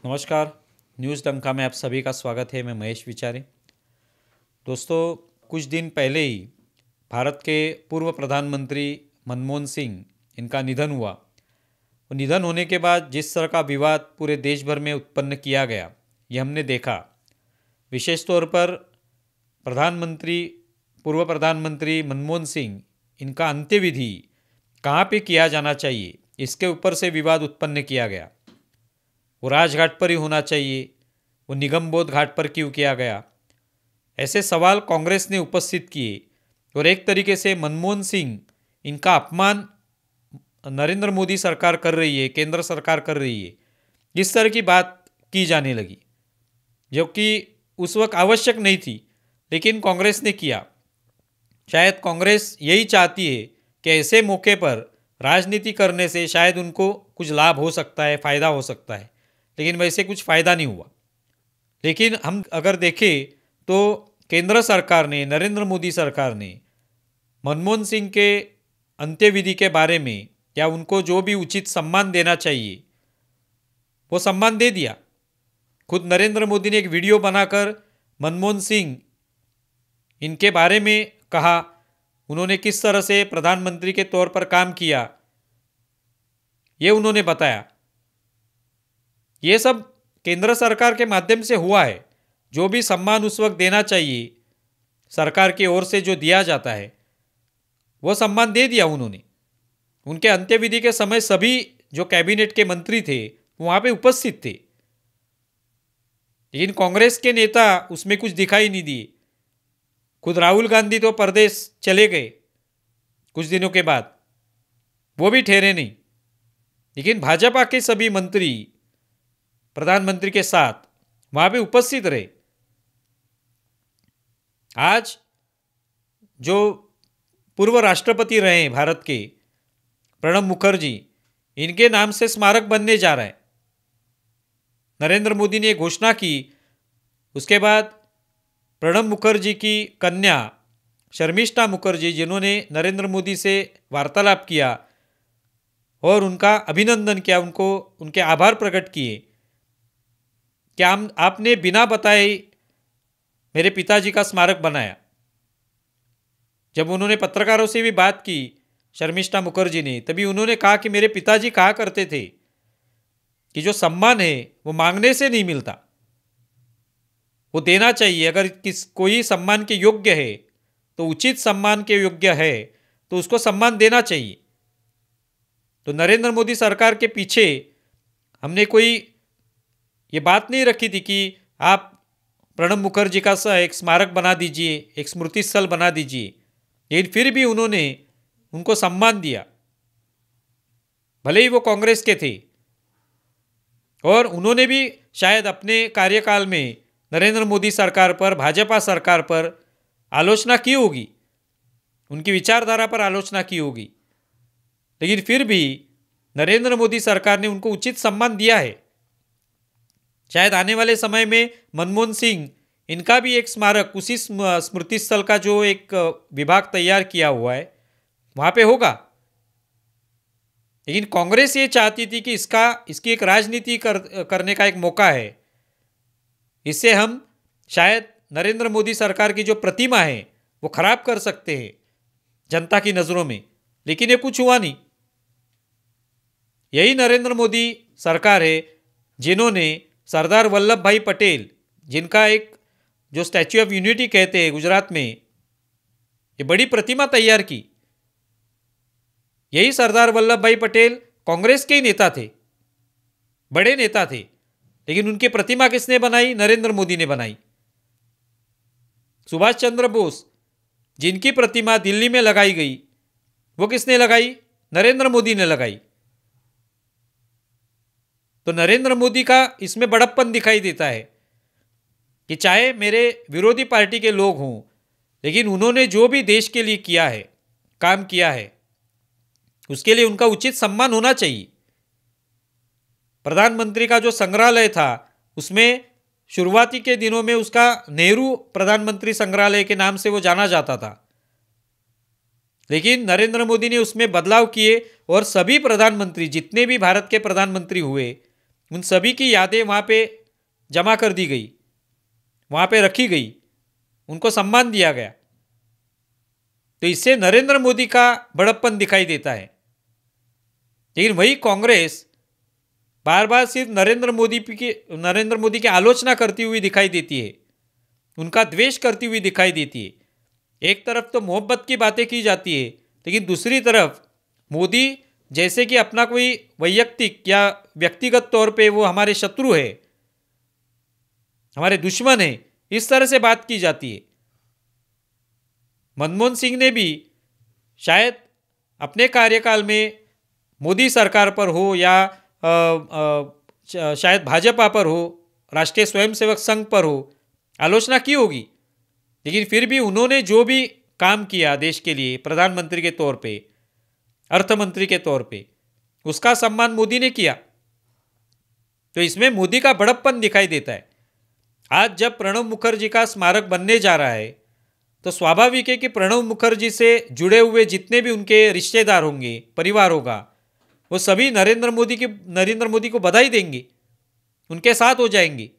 नमस्कार। न्यूज़ डंका में आप सभी का स्वागत है। मैं महेश विचारे। दोस्तों, कुछ दिन पहले ही भारत के पूर्व प्रधानमंत्री मनमोहन सिंह इनका निधन हुआ। और निधन होने के बाद जिस तरह का विवाद पूरे देश भर में उत्पन्न किया गया, ये हमने देखा। विशेष तौर पर प्रधानमंत्री पूर्व प्रधानमंत्री मनमोहन सिंह इनका अंत्यविधि कहाँ पे किया जाना चाहिए, इसके ऊपर से विवाद उत्पन्न किया गया। वो राजघाट पर ही होना चाहिए, वो निगमबोध घाट पर क्यों किया गया, ऐसे सवाल कांग्रेस ने उपस्थित किए। और एक तरीके से मनमोहन सिंह इनका अपमान नरेंद्र मोदी सरकार कर रही है, केंद्र सरकार कर रही है, इस तरह की बात की जाने लगी, जो कि उस वक्त आवश्यक नहीं थी, लेकिन कांग्रेस ने किया। शायद कांग्रेस यही चाहती है कि ऐसे मौके पर राजनीति करने से शायद उनको कुछ लाभ हो सकता है, फ़ायदा हो सकता है, लेकिन वैसे कुछ फ़ायदा नहीं हुआ। लेकिन हम अगर देखें तो केंद्र सरकार ने, नरेंद्र मोदी सरकार ने मनमोहन सिंह के अंत्यविधि के बारे में या उनको जो भी उचित सम्मान देना चाहिए वो सम्मान दे दिया। खुद नरेंद्र मोदी ने एक वीडियो बनाकर मनमोहन सिंह इनके बारे में कहा, उन्होंने किस तरह से प्रधानमंत्री के तौर पर काम किया, ये उन्होंने बताया। ये सब केंद्र सरकार के माध्यम से हुआ है। जो भी सम्मान उस वक्त देना चाहिए सरकार की ओर से जो दिया जाता है, वो सम्मान दे दिया उन्होंने। उनके अंत्यविधि के समय सभी जो कैबिनेट के मंत्री थे वहाँ पे उपस्थित थे, लेकिन कांग्रेस के नेता उसमें कुछ दिखाई नहीं दिए। खुद राहुल गांधी तो परदेश चले गए कुछ दिनों के बाद, वो भी ठहरे नहीं, लेकिन भाजपा के सभी मंत्री प्रधानमंत्री के साथ वहाँ पे उपस्थित रहे। आज जो पूर्व राष्ट्रपति रहे हैं भारत के, प्रणब मुखर्जी, इनके नाम से स्मारक बनने जा रहा है। नरेंद्र मोदी ने घोषणा की, उसके बाद प्रणब मुखर्जी की कन्या शर्मिष्ठा मुखर्जी, जिन्होंने नरेंद्र मोदी से वार्तालाप किया और उनका अभिनंदन किया, उनको उनके आभार प्रकट किए। क्या आपने बिना बताए मेरे पिताजी का स्मारक बनाया। जब उन्होंने पत्रकारों से भी बात की शर्मिष्ठा मुखर्जी ने, तभी उन्होंने कहा कि मेरे पिताजी कहा करते थे कि जो सम्मान है वो मांगने से नहीं मिलता, वो देना चाहिए। अगर कोई सम्मान के योग्य है तो उचित सम्मान के योग्य है तो उसको सम्मान देना चाहिए। तो नरेंद्र मोदी सरकार के पीछे हमने कोई ये बात नहीं रखी थी कि आप प्रणब मुखर्जी का एक स्मारक बना दीजिए, एक स्मृति स्थल बना दीजिए, लेकिन फिर भी उन्होंने उनको सम्मान दिया, भले ही वो कांग्रेस के थे। और उन्होंने भी शायद अपने कार्यकाल में नरेंद्र मोदी सरकार पर, भाजपा सरकार पर आलोचना की होगी, उनकी विचारधारा पर आलोचना की होगी, लेकिन फिर भी नरेंद्र मोदी सरकार ने उनको उचित सम्मान दिया है। शायद आने वाले समय में मनमोहन सिंह इनका भी एक स्मारक उसी स्मृति स्थल का जो एक विभाग तैयार किया हुआ है वहाँ पे होगा। लेकिन कांग्रेस ये चाहती थी कि इसकी एक राजनीति करने का एक मौका है, इससे हम शायद नरेंद्र मोदी सरकार की जो प्रतिमा है वो खराब कर सकते हैं जनता की नज़रों में, लेकिन ये कुछ हुआ नहीं। यही नरेंद्र मोदी सरकार है जिन्होंने सरदार वल्लभ भाई पटेल, जिनका एक जो स्टैच्यू ऑफ यूनिटी कहते हैं गुजरात में, ये बड़ी प्रतिमा तैयार की। यही सरदार वल्लभ भाई पटेल कांग्रेस के ही नेता थे, बड़े नेता थे, लेकिन उनकी प्रतिमा किसने बनाई? नरेंद्र मोदी ने बनाई। सुभाष चंद्र बोस, जिनकी प्रतिमा दिल्ली में लगाई गई, वो किसने लगाई? नरेंद्र मोदी ने लगाई। तो नरेंद्र मोदी का इसमें बड़प्पन दिखाई देता है कि चाहे मेरे विरोधी पार्टी के लोग हों, लेकिन उन्होंने जो भी देश के लिए किया है, काम किया है, उसके लिए उनका उचित सम्मान होना चाहिए। प्रधानमंत्री का जो संग्रहालय था उसमें शुरुआती के दिनों में उसका नेहरू प्रधानमंत्री संग्रहालय के नाम से वो जाना जाता था, लेकिन नरेंद्र मोदी ने उसमें बदलाव किए और सभी प्रधानमंत्री, जितने भी भारत के प्रधानमंत्री हुए, उन सभी की यादें वहाँ पे जमा कर दी गई, वहाँ पे रखी गई, उनको सम्मान दिया गया। तो इससे नरेंद्र मोदी का बड़प्पन दिखाई देता है। लेकिन वही कांग्रेस बार बार सिर्फ नरेंद्र मोदी की आलोचना करती हुई दिखाई देती है, उनका द्वेष करती हुई दिखाई देती है। एक तरफ तो मोहब्बत की बातें की जाती है, लेकिन दूसरी तरफ मोदी जैसे कि अपना कोई वैयक्तिक या व्यक्तिगत तौर पे वो हमारे शत्रु है, हमारे दुश्मन है, इस तरह से बात की जाती है। मनमोहन सिंह ने भी शायद अपने कार्यकाल में मोदी सरकार पर हो या शायद भाजपा पर हो, राष्ट्रीय स्वयंसेवक संघ पर हो, आलोचना की होगी, लेकिन फिर भी उन्होंने जो भी काम किया देश के लिए प्रधानमंत्री के तौर पे, अर्थमंत्री के तौर पे, उसका सम्मान मोदी ने किया। तो इसमें मोदी का बड़प्पन दिखाई देता है। आज जब प्रणब मुखर्जी का स्मारक बनने जा रहा है, तो स्वाभाविक है कि प्रणब मुखर्जी से जुड़े हुए जितने भी उनके रिश्तेदार होंगे, परिवार होगा, वो सभी नरेंद्र मोदी को बधाई देंगे, उनके साथ हो जाएंगे।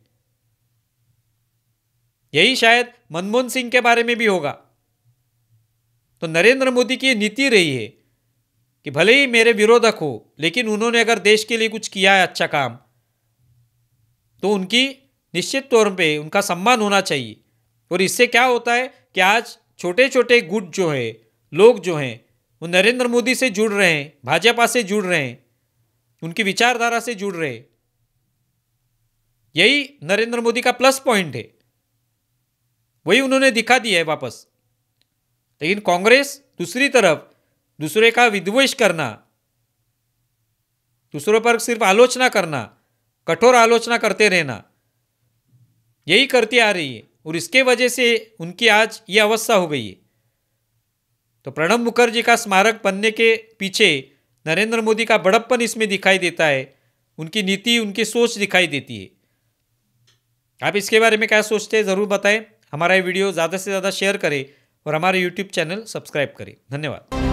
यही शायद मनमोहन सिंह के बारे में भी होगा। तो नरेंद्र मोदी की नीति रही है कि भले ही मेरे विरोधक हो, लेकिन उन्होंने अगर देश के लिए कुछ किया है अच्छा काम, तो उनकी निश्चित तौर पे उनका सम्मान होना चाहिए। और इससे क्या होता है कि आज छोटे छोटे गुट जो है, लोग जो हैं, वो नरेंद्र मोदी से जुड़ रहे हैं, भाजपा से जुड़ रहे हैं, उनकी विचारधारा से जुड़ रहे हैं। यही नरेंद्र मोदी का प्लस पॉइंट है, वही उन्होंने दिखा दिया है वापस। लेकिन कांग्रेस दूसरी तरफ दूसरे का विद्वेष करना, दूसरों पर सिर्फ आलोचना करना, कठोर आलोचना करते रहना, यही करती आ रही है। और इसके वजह से उनकी आज ये अवस्था हो गई है। तो प्रणब मुखर्जी का स्मारक बनने के पीछे नरेंद्र मोदी का बड़प्पन इसमें दिखाई देता है, उनकी नीति, उनकी सोच दिखाई देती है। आप इसके बारे में क्या सोचते हैं ज़रूर बताएं। हमारा ये वीडियो ज़्यादा से ज़्यादा शेयर करें और हमारे YouTube चैनल सब्सक्राइब करें। धन्यवाद।